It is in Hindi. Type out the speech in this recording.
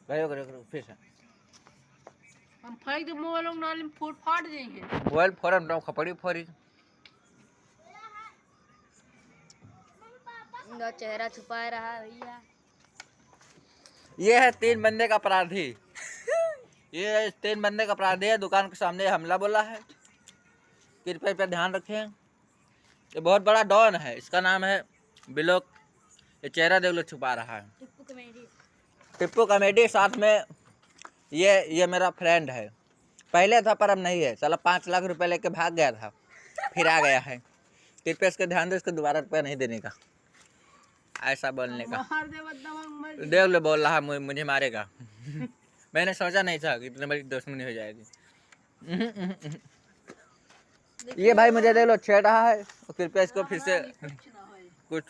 करो करो करो फिर से हम फेंक दे मोबाइल में नाली में फूट फाट जाएंगे। मोबाइल फोरम तो खपड़ी फोरी इनका चेहरा छुपा रहा है भैया। ये है 3 बंदे का अपराधी ये 3 बंदे का अपराधी है। दुकान के सामने हमला बोला है। कृपया पे ध्यान रखें। ये बहुत बड़ा डॉन है। इसका नाम है बिलोक। ये चेहरा देख लो छुपा रहा है। टिप्पू कॉमेडी साथ में ये मेरा फ्रेंड है। पहले था पर अब नहीं है। साला 5 लाख रुपए लेके भाग गया था फिर आ गया है। कृपया इसके ध्यान दे। इसको दोबारा रुपया नहीं देने का ऐसा बोलने का। मार दे बदतमीज। देख लो बोल रहा है मुझे मारेगा। मैंने सोचा नहीं था कि इतनी बड़ी दुश्मनी हो जाएगी। ये भाई मुझे देख लो छेड़ रहा है। कृपया इसको फिर से कुछ